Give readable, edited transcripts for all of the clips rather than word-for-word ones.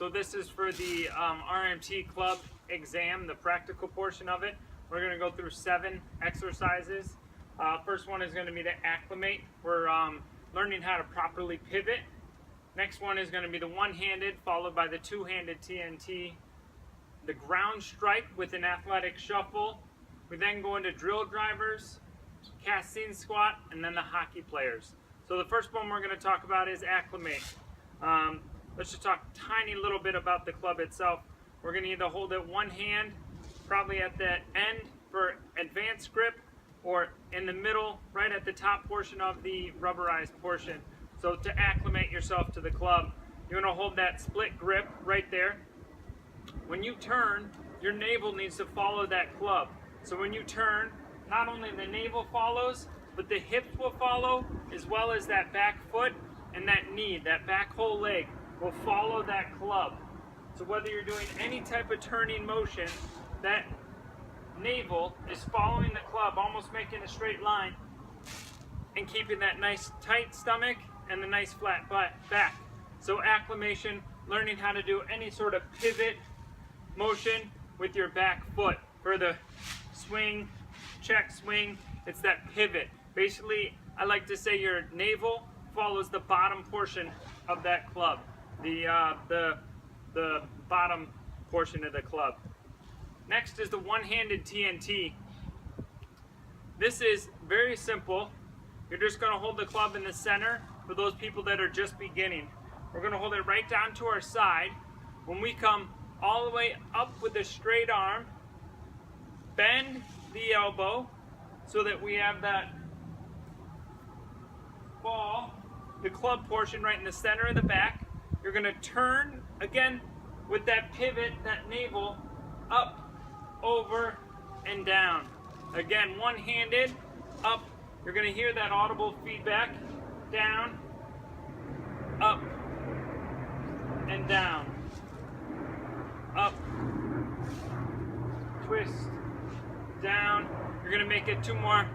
So this is for the RMT club exam, the practical portion of it. We're going to go through 7 exercises. First one is going to be to acclimate. We're learning how to properly pivot. Next one is going to be the one-handed, followed by the two-handed TNT. The ground strike with an athletic shuffle. We then go into drill drivers, casting squat, and then the hockey players. So the first one we're going to talk about is acclimate. Let's just talk a tiny little bit about the club itself. We're going to either hold it one hand, probably at the end for advanced grip, or in the middle, right at the top portion of the rubberized portion. So to acclimate yourself to the club, you're going to hold that split grip right there. When you turn, your navel needs to follow that club. So when you turn, not only the navel follows, but the hips will follow, as well as that back foot and that knee, that back whole leg will follow that club. So whether you're doing any type of turning motion, that navel is following the club, almost making a straight line and keeping that nice tight stomach and the nice flat back. So acclimation, learning how to do any sort of pivot motion with your back foot. For the swing, check swing, it's that pivot. Basically, I like to say your navel follows the bottom portion of that club, the bottom portion of the club. Next is the one-handed TNT. This is very simple. You're just going to hold the club in the center for those people that are just beginning. We're going to hold it right down to our side. When we come all the way up with a straight arm, bend the elbow so that we have that ball, the club portion right in the center of the back. You're going to turn again with that pivot, that navel, up, over, and down. Again, one-handed, up. You're going to hear that audible feedback. Down, up, and down. Up, twist, down. You're going to make it 2 more.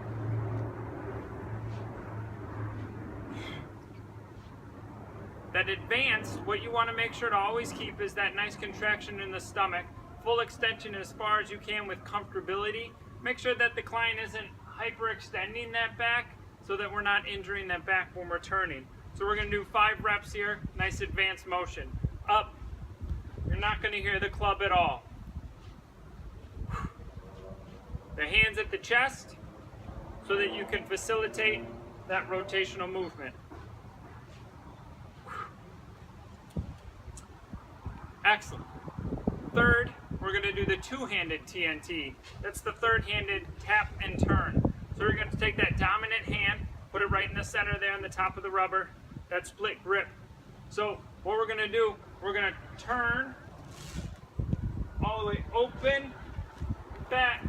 That advanced, what you want to make sure to always keep is that nice contraction in the stomach. Full extension as far as you can with comfortability. Make sure that the client isn't hyperextending that back so that we're not injuring that back when we're turning. So we're going to do 5 reps here. Nice advanced motion. Up. You're not going to hear the club at all. The hands at the chest so that you can facilitate that rotational movement. Excellent. Third, we're going to do the two-handed TNT. That's the third-handed tap and turn. So we're going to take that dominant hand, put it right in the center there on the top of the rubber, that split grip. So what we're going to do, we're going to turn all the way open, back,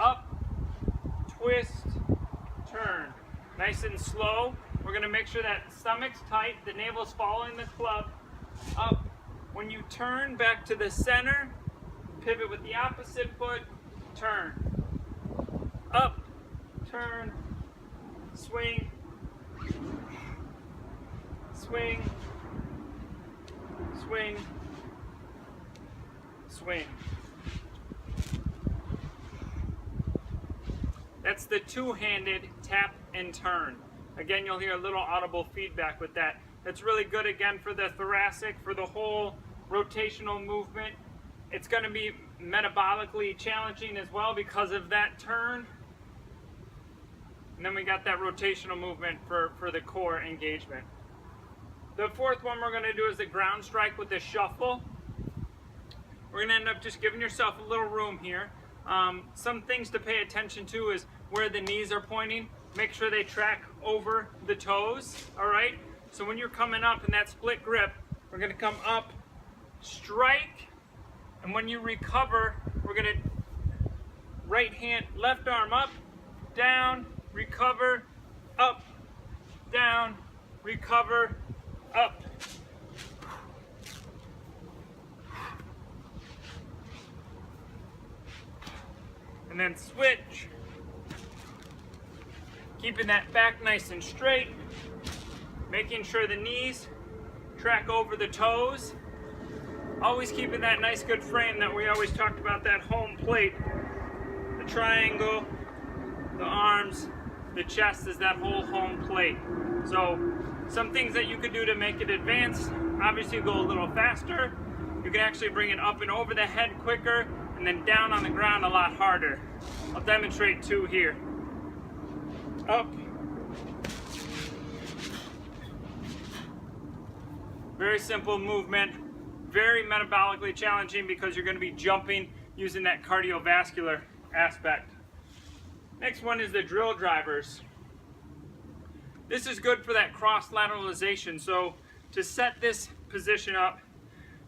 up, twist, turn. Nice and slow. We're going to make sure that stomach's tight, the navel's following the club. Up. When you turn back to the center, pivot with the opposite foot, turn. Up, turn, swing, swing, swing, swing. That's the two-handed tap and turn. Again, you'll hear a little audible feedback with that. That's really good, again, for the thoracic, for the whole rotational movement. It's going to be metabolically challenging as well because of that turn. And then we got that rotational movement for the core engagement. The fourth one we're going to do is the ground strike with the shuffle. We're going to end up just giving yourself a little room here. Some things to pay attention to is where the knees are pointing. Make sure they track over the toes, all right? So when you're coming up in that split grip, we're going to come up, strike, and when you recover, we're going to right hand, left arm up, down, recover, up, down, recover, up. And then switch. Keeping that back nice and straight. Making sure the knees track over the toes. Always keeping that nice good frame that we always talked about, that home plate. The triangle, the arms, the chest is that whole home plate. So some things that you could do to make it advanced, obviously go a little faster. You can actually bring it up and over the head quicker, and then down on the ground a lot harder. I'll demonstrate two here. Up. Very simple movement, very metabolically challenging because you're going to be jumping using that cardiovascular aspect. Next one is the drill drivers. This is good for that cross lateralization. So to set this position up,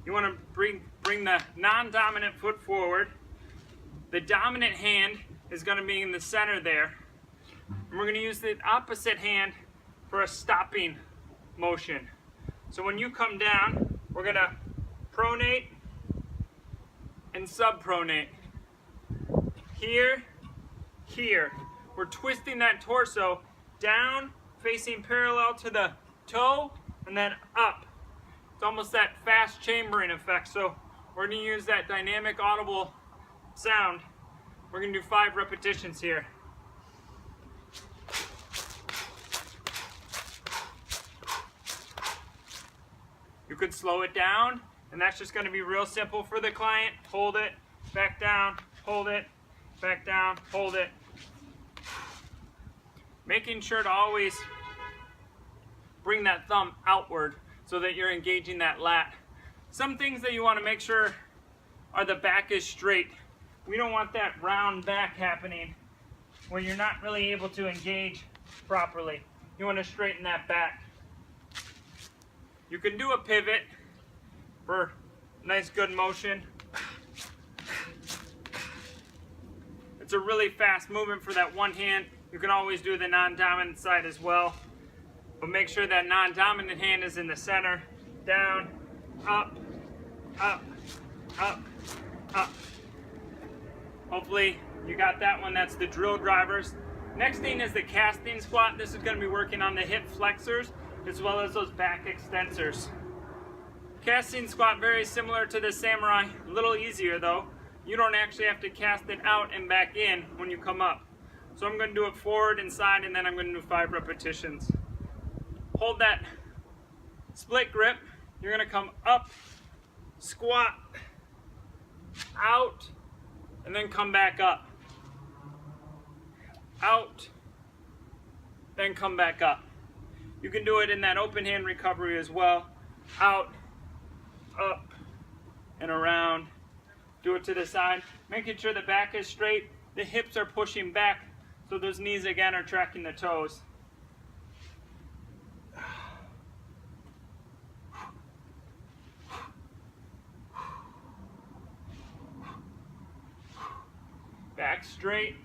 you want to bring the non-dominant foot forward. The dominant hand is going to be in the center there. And we're going to use the opposite hand for a stopping motion. So when you come down, we're going to pronate and subpronate. Here, here. We're twisting that torso down, facing parallel to the toe, and then up. It's almost that fast chambering effect. So we're going to use that dynamic audible sound. We're going to do 5 repetitions here. You could slow it down, and that's just going to be real simple for the client. Hold it, back down, hold it, back down, hold it. Making sure to always bring that thumb outward so that you're engaging that lat. Some things that you want to make sure are the back is straight. We don't want that round back happening where you're not really able to engage properly. You want to straighten that back. You can do a pivot for nice good motion. It's a really fast movement for that one hand. You can always do the non-dominant side as well. But make sure that non-dominant hand is in the center. Down, up, up, up, up. Hopefully you got that one. That's the drill drivers. Next thing is the casting squat. This is going to be working on the hip flexors as well as those back extensors. Casting squat, very similar to the samurai, a little easier though. You don't actually have to cast it out and back in when you come up. So I'm going to do it forward and side, and then I'm going to do 5 repetitions. Hold that split grip. You're going to come up, squat, out, and then come back up. Out, then come back up. You can do it in that open hand recovery as well. Out, up, and around. Do it to the side. Making sure the back is straight. The hips are pushing back, so those knees again are tracking the toes. Back straight.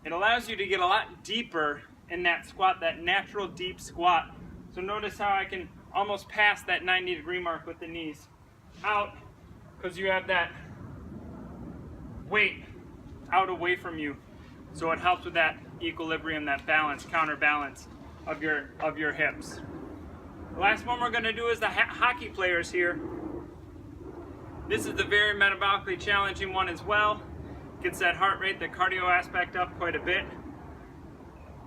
It allows you to get a lot deeper in that squat, that natural deep squat. So notice how I can almost pass that 90-degree mark with the knees. Out, because you have that weight out away from you. So it helps with that equilibrium, that balance, counterbalance of your hips. The last one we're going to do is the hockey players here. This is the very metabolically challenging one as well. Gets that heart rate, the cardio aspect up quite a bit.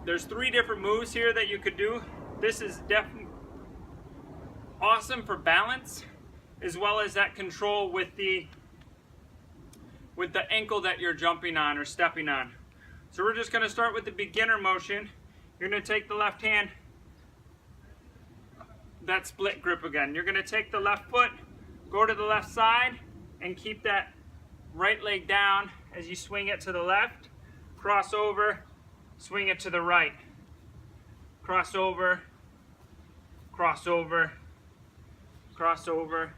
There's 3 different moves here that you could do. This is definitely awesome for balance, as well as that control with the ankle that you're jumping on or stepping on. So we're just going to start with the beginner motion. You're going to take the left hand, that split grip again. You're going to take the left foot, go to the left side, and keep that right leg down as you swing it to the left, cross over, swing it to the right. Cross over, cross over, cross over.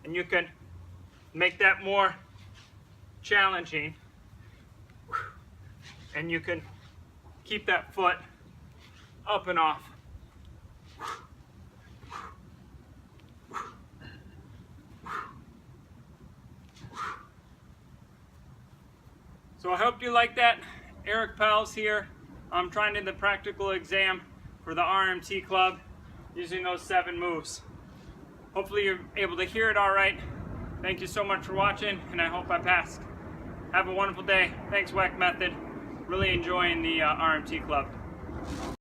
And you can make that more challenging. And you can keep that foot up and off. So I hope you like that. Eric Pelz here. I'm trying to do the practical exam for the RMT club using those 7 moves. Hopefully you're able to hear it all right. Thank you so much for watching, and I hope I passed. Have a wonderful day. Thanks, WEC Method. Really enjoying the RMT club.